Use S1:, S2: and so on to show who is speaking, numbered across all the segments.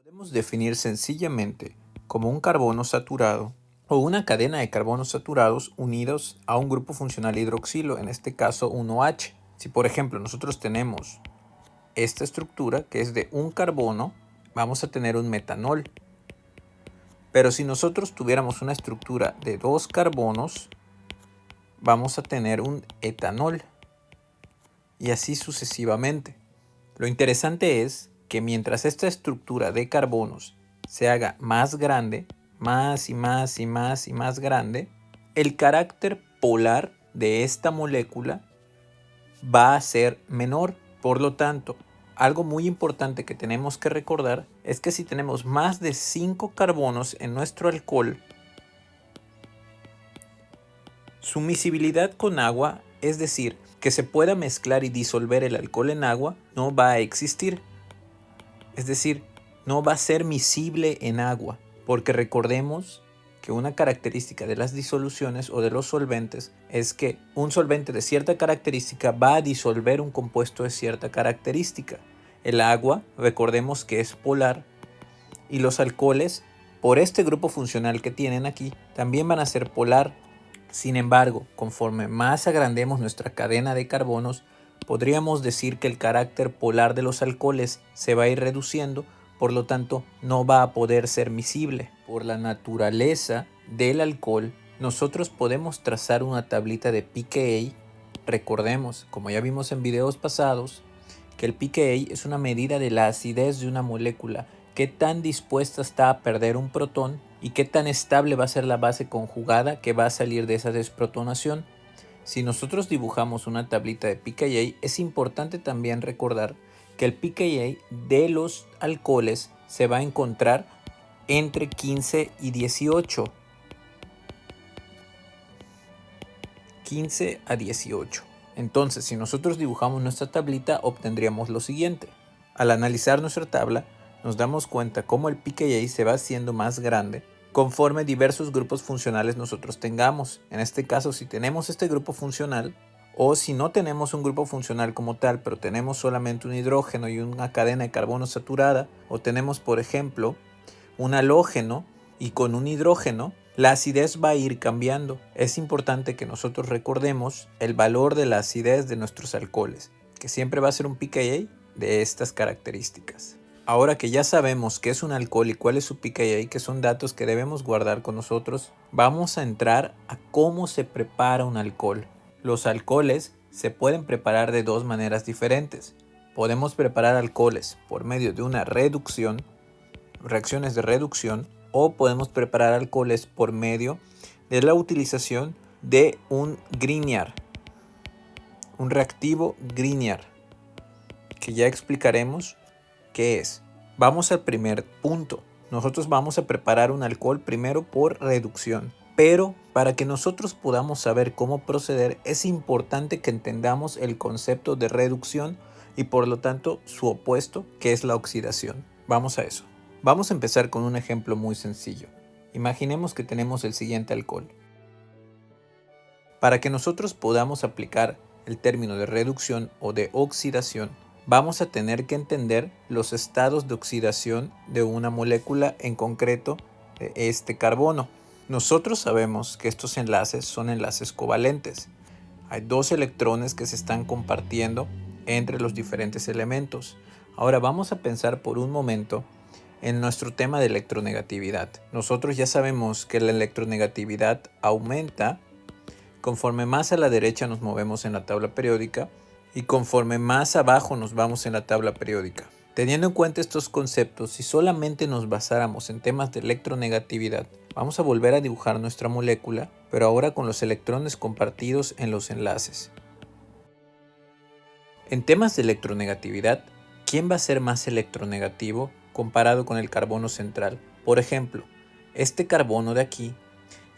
S1: Podemos definir sencillamente como un carbono saturado o una cadena de carbonos saturados unidos a un grupo funcional hidroxilo, en este caso 1H. Si por ejemplo nosotros tenemos esta estructura que es de un carbono, vamos a tener un metanol. Pero si nosotros tuviéramos una estructura de dos carbonos, vamos a tener un etanol. Y así sucesivamente. Lo interesante es que mientras esta estructura de carbonos se haga más grande, más y más y más y más grande, el carácter polar de esta molécula va a ser menor. Por lo tanto, algo muy importante que tenemos que recordar es que si tenemos más de 5 carbonos en nuestro alcohol, su miscibilidad con agua, es decir, que se pueda mezclar y disolver el alcohol en agua, no va a existir. Es decir, no va a ser miscible en agua, porque recordemos que una característica de las disoluciones o de los solventes es que un solvente de cierta característica va a disolver un compuesto de cierta característica. El agua, recordemos que es polar, y los alcoholes, por este grupo funcional que tienen aquí, también van a ser polar. Sin embargo, conforme más agrandemos nuestra cadena de carbonos, podríamos decir que el carácter polar de los alcoholes se va a ir reduciendo, por lo tanto no va a poder ser miscible. Por la naturaleza del alcohol, nosotros podemos trazar una tablita de pKa. Recordemos, como ya vimos en videos pasados, que el pKa es una medida de la acidez de una molécula, qué tan dispuesta está a perder un protón y qué tan estable va a ser la base conjugada que va a salir de esa desprotonación. Si nosotros dibujamos una tablita de pKa, es importante también recordar que el pKa de los alcoholes se va a encontrar entre 15 y 18. 15 a 18. Entonces, si nosotros dibujamos nuestra tablita, obtendríamos lo siguiente. Al analizar nuestra tabla, nos damos cuenta cómo el pKa se va haciendo más grande conforme diversos grupos funcionales nosotros tengamos. En este caso, si tenemos este grupo funcional, o si no tenemos un grupo funcional como tal, pero tenemos solamente un hidrógeno y una cadena de carbono saturada, o tenemos, por ejemplo, un halógeno y con un hidrógeno, la acidez va a ir cambiando. Es importante que nosotros recordemos el valor de la acidez de nuestros alcoholes, que siempre va a ser un pKa de estas características. Ahora que ya sabemos qué es un alcohol y cuál es su pKa, que son datos que debemos guardar con nosotros, vamos a entrar a cómo se prepara un alcohol. Los alcoholes se pueden preparar de dos maneras diferentes. Podemos preparar alcoholes por medio de una reducción, reacciones de reducción, o podemos preparar alcoholes por medio de la utilización de un Grignard, un reactivo Grignard, que ya explicaremos qué es. Vamos al primer punto. Nosotros vamos a preparar un alcohol primero por reducción, pero para que nosotros podamos saber cómo proceder es importante que entendamos el concepto de reducción y por lo tanto su opuesto, que es la oxidación. Vamos a eso. Vamos a empezar con un ejemplo muy sencillo. Imaginemos que tenemos el siguiente alcohol. Para que nosotros podamos aplicar el término de reducción o de oxidación, vamos a tener que entender los estados de oxidación de una molécula, en concreto de este carbono. Nosotros sabemos que estos enlaces son enlaces covalentes. Hay dos electrones que se están compartiendo entre los diferentes elementos. Ahora vamos a pensar por un momento en nuestro tema de electronegatividad. Nosotros ya sabemos que la electronegatividad aumenta conforme más a la derecha nos movemos en la tabla periódica y conforme más abajo nos vamos en la tabla periódica. Teniendo en cuenta estos conceptos, si solamente nos basáramos en temas de electronegatividad, vamos a volver a dibujar nuestra molécula, pero ahora con los electrones compartidos en los enlaces. En temas de electronegatividad, ¿quién va a ser más electronegativo comparado con el carbono central? Por ejemplo, este carbono de aquí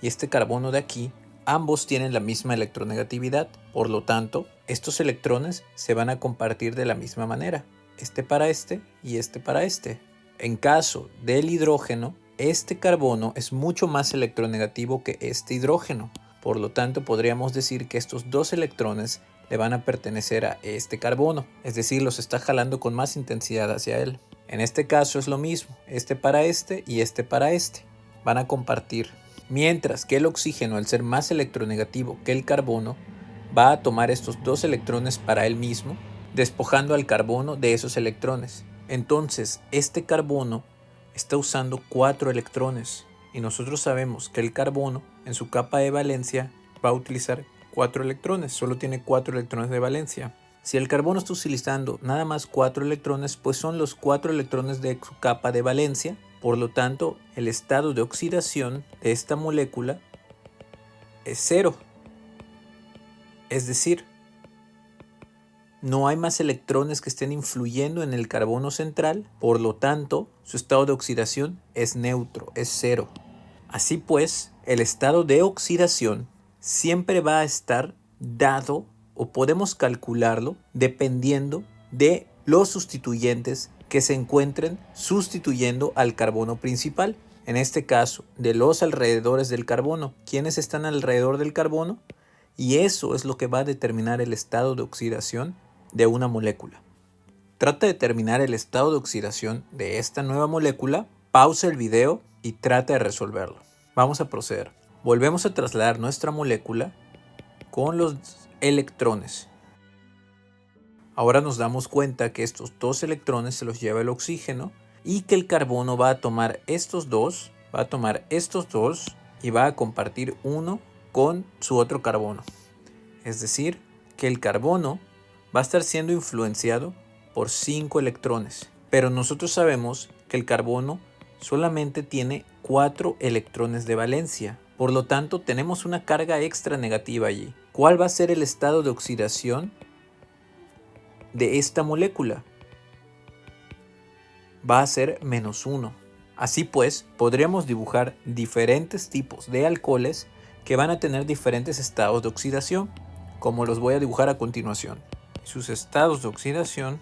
S1: y este carbono de aquí, ambos tienen la misma electronegatividad. Por lo tanto, estos electrones se van a compartir de la misma manera. Este para este y este para este. En caso del hidrógeno, este carbono es mucho más electronegativo que este hidrógeno. Por lo tanto, podríamos decir que estos dos electrones le van a pertenecer a este carbono, es decir, los está jalando con más intensidad hacia él. En este caso es lo mismo, este para este y este para este. Van a compartir. Mientras que el oxígeno, al ser más electronegativo que el carbono, va a tomar estos 2 electrones para él mismo, despojando al carbono de esos electrones. Entonces, este carbono está usando 4 electrones y nosotros sabemos que el carbono en su capa de valencia va a utilizar 4 electrones, solo tiene 4 electrones de valencia. Si el carbono está utilizando nada más 4 electrones, pues son los 4 electrones de su capa de valencia. Por lo tanto, el estado de oxidación de esta molécula es 0. Es decir, no hay más electrones que estén influyendo en el carbono central, por lo tanto, su estado de oxidación es neutro, es 0. Así pues, el estado de oxidación siempre va a estar dado o podemos calcularlo dependiendo de los sustituyentes que se encuentren sustituyendo al carbono principal. En este caso, de los alrededores del carbono. ¿Quiénes están alrededor del carbono? Y eso es lo que va a determinar el estado de oxidación de una molécula. Trata de determinar el estado de oxidación de esta nueva molécula, pausa el video y trata de resolverlo. Vamos a proceder. Volvemos a trasladar nuestra molécula con los electrones. Ahora nos damos cuenta que estos 2 electrones se los lleva el oxígeno y que el carbono va a tomar estos dos y va a compartir uno con su otro carbono. Es decir, que el carbono va a estar siendo influenciado por 5 electrones. Pero nosotros sabemos que el carbono solamente tiene 4 electrones de valencia. Por lo tanto, tenemos una carga extra negativa allí. ¿Cuál va a ser el estado de oxidación de esta molécula? Va a ser -1. Así pues, podríamos dibujar diferentes tipos de alcoholes que van a tener diferentes estados de oxidación, como los voy a dibujar a continuación. Sus estados de oxidación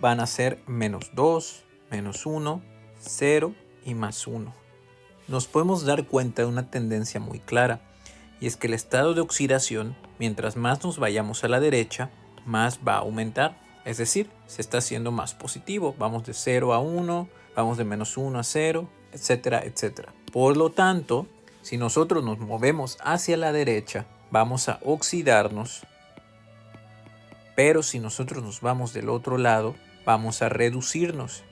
S1: van a ser -2, -1, 0 y +1. Nos podemos dar cuenta de una tendencia muy clara, y es que el estado de oxidación, mientras más nos vayamos a la derecha, más va a aumentar. Es decir, se está haciendo más positivo. Vamos de 0 a 1, vamos de -1 a 0, etcétera, etcétera. Por lo tanto, si nosotros nos movemos hacia la derecha, vamos a oxidarnos. Pero si nosotros nos vamos del otro lado, vamos a reducirnos.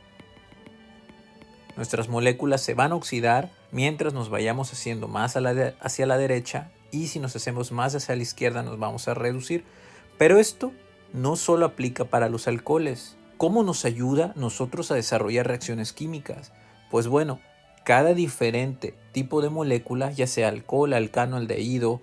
S1: Nuestras moléculas se van a oxidar mientras nos vayamos haciendo más hacia la derecha, y si nos hacemos más hacia la izquierda nos vamos a reducir. Pero esto no solo aplica para los alcoholes. ¿Cómo nos ayuda nosotros a desarrollar reacciones químicas? Pues bueno, cada diferente tipo de molécula, ya sea alcohol, alcano, aldehído,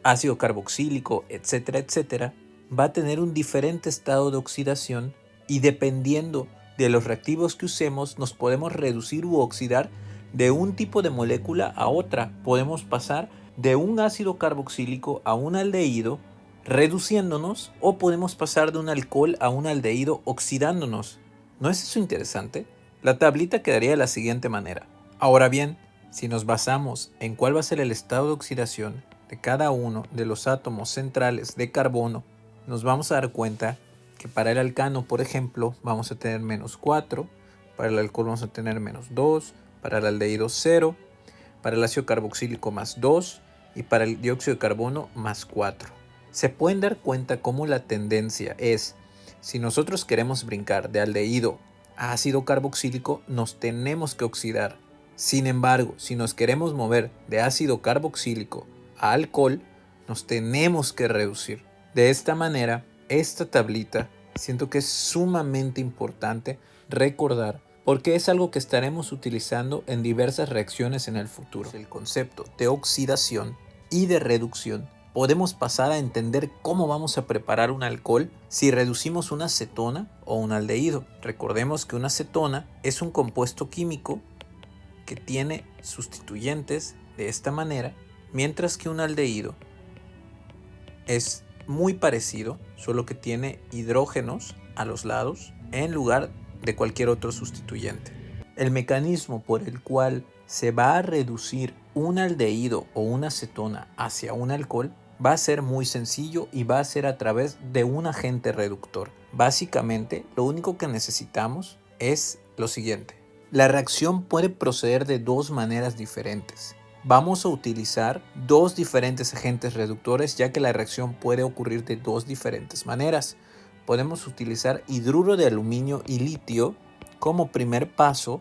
S1: ácido carboxílico, etcétera, etcétera, va a tener un diferente estado de oxidación, y dependiendo de los reactivos que usemos, nos podemos reducir u oxidar de un tipo de molécula a otra. Podemos pasar de un ácido carboxílico a un aldehído reduciéndonos, o podemos pasar de un alcohol a un aldehído oxidándonos. ¿No es eso interesante? La tablita quedaría de la siguiente manera. Ahora bien, si nos basamos en cuál va a ser el estado de oxidación de cada uno de los átomos centrales de carbono, nos vamos a dar cuenta que para el alcano, por ejemplo, vamos a tener -4, para el alcohol vamos a tener -2, para el aldehído 0, para el ácido carboxílico +2 y para el dióxido de carbono +4. Se pueden dar cuenta cómo la tendencia es, si nosotros queremos brincar de aldehído a ácido carboxílico, nos tenemos que oxidar. Sin embargo, si nos queremos mover de ácido carboxílico a alcohol, nos tenemos que reducir. De esta manera, esta tablita siento que es sumamente importante recordar, porque es algo que estaremos utilizando en diversas reacciones en el futuro. El concepto de oxidación y de reducción, podemos pasar a entender cómo vamos a preparar un alcohol si reducimos una acetona o un aldehído. Recordemos que una acetona es un compuesto químico que tiene sustituyentes de esta manera, mientras que un aldehído es muy parecido, solo que tiene hidrógenos a los lados en lugar de cualquier otro sustituyente. El mecanismo por el cual se va a reducir un aldehído o una acetona hacia un alcohol va a ser muy sencillo y va a ser a través de un agente reductor. Básicamente, lo único que necesitamos es lo siguiente. La reacción puede proceder de dos maneras diferentes. Vamos a utilizar dos diferentes agentes reductores, ya que la reacción puede ocurrir de dos diferentes maneras. Podemos utilizar hidruro de aluminio y litio como primer paso,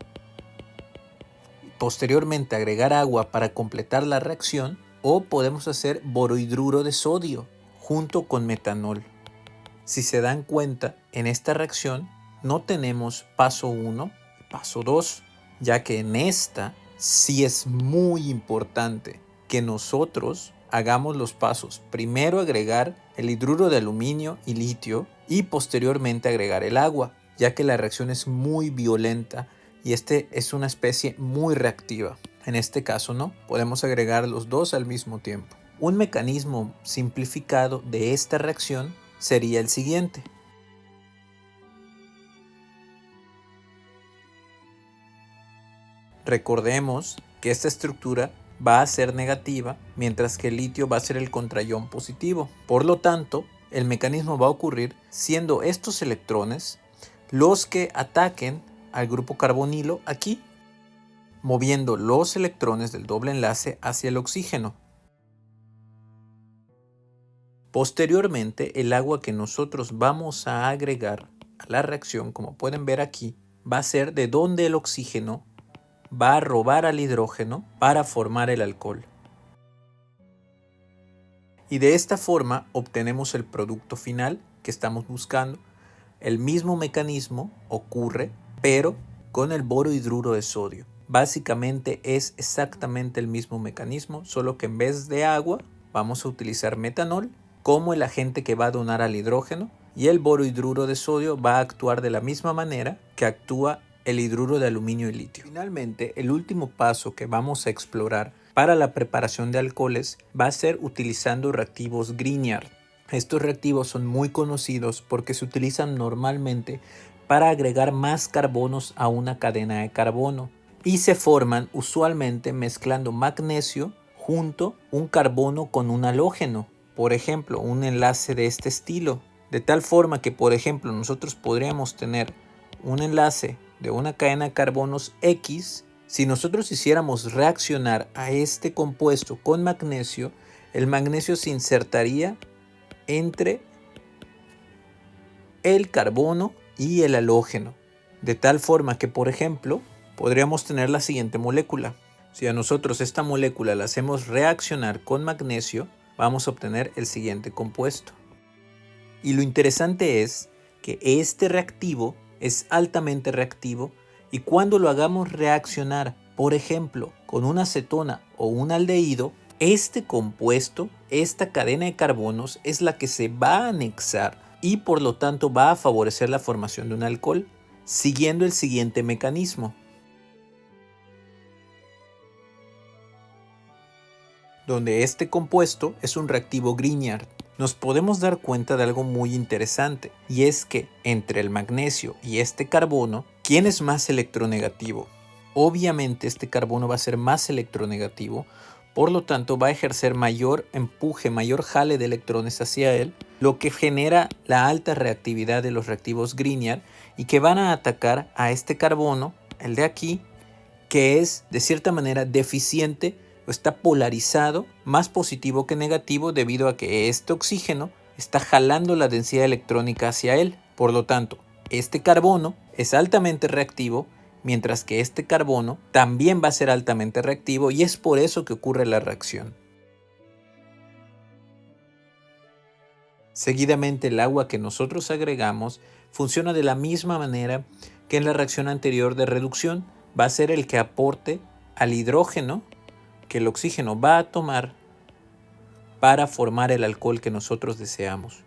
S1: posteriormente agregar agua para completar la reacción, o podemos hacer borohidruro de sodio junto con metanol. Si se dan cuenta, en esta reacción no tenemos paso 1 y paso 2, ya que en esta sí es muy importante que nosotros hagamos los pasos. Primero agregar el hidruro de aluminio y litio y posteriormente agregar el agua, ya que la reacción es muy violenta y es una especie muy reactiva. En este caso no, podemos agregar los dos al mismo tiempo. Un mecanismo simplificado de esta reacción sería el siguiente. Recordemos que esta estructura va a ser negativa, mientras que el litio va a ser el contraión positivo. Por lo tanto, el mecanismo va a ocurrir siendo estos electrones los que ataquen al grupo carbonilo aquí, moviendo los electrones del doble enlace hacia el oxígeno. Posteriormente, el agua que nosotros vamos a agregar a la reacción, como pueden ver aquí, va a ser de donde el oxígeno va a robar al hidrógeno para formar el alcohol. Y de esta forma obtenemos el producto final que estamos buscando. El mismo mecanismo ocurre, pero con el borohidruro de sodio. Básicamente es exactamente el mismo mecanismo, solo que en vez de agua vamos a utilizar metanol como el agente que va a donar al hidrógeno, y el borohidruro de sodio va a actuar de la misma manera que actúa el hidruro de aluminio y litio. Finalmente, el último paso que vamos a explorar para la preparación de alcoholes va a ser utilizando reactivos Grignard. Estos reactivos son muy conocidos porque se utilizan normalmente para agregar más carbonos a una cadena de carbono y se forman usualmente mezclando magnesio junto un carbono con un halógeno. Por ejemplo, un enlace de este estilo, de tal forma que, por ejemplo, nosotros podríamos tener un enlace de una cadena de carbonos X. Si nosotros hiciéramos reaccionar a este compuesto con magnesio, el magnesio se insertaría entre el carbono y el halógeno, de tal forma que, por ejemplo, podríamos tener la siguiente molécula. Si a nosotros esta molécula la hacemos reaccionar con magnesio, vamos a obtener el siguiente compuesto. Y lo interesante es que este reactivo es altamente reactivo, y cuando lo hagamos reaccionar, por ejemplo, con una acetona o un aldehído, este compuesto, esta cadena de carbonos, es la que se va a anexar y por lo tanto va a favorecer la formación de un alcohol, siguiendo el siguiente mecanismo. Donde este compuesto es un reactivo Grignard. Nos podemos dar cuenta de algo muy interesante, y es que entre el magnesio y este carbono, ¿quién es más electronegativo? Obviamente este carbono va a ser más electronegativo, por lo tanto va a ejercer mayor empuje, mayor jale de electrones hacia él, lo que genera la alta reactividad de los reactivos Grignard y que van a atacar a este carbono, el de aquí, que es de cierta manera deficiente, está polarizado, más positivo que negativo, debido a que este oxígeno está jalando la densidad electrónica hacia él. Por lo tanto, este carbono es altamente reactivo, mientras que este carbono también va a ser altamente reactivo, y es por eso que ocurre la reacción. Seguidamente, el agua que nosotros agregamos funciona de la misma manera que en la reacción anterior de reducción. Va a ser el que aporte al hidrógeno que el oxígeno va a tomar para formar el alcohol que nosotros deseamos,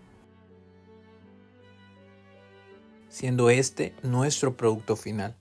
S1: siendo este nuestro producto final.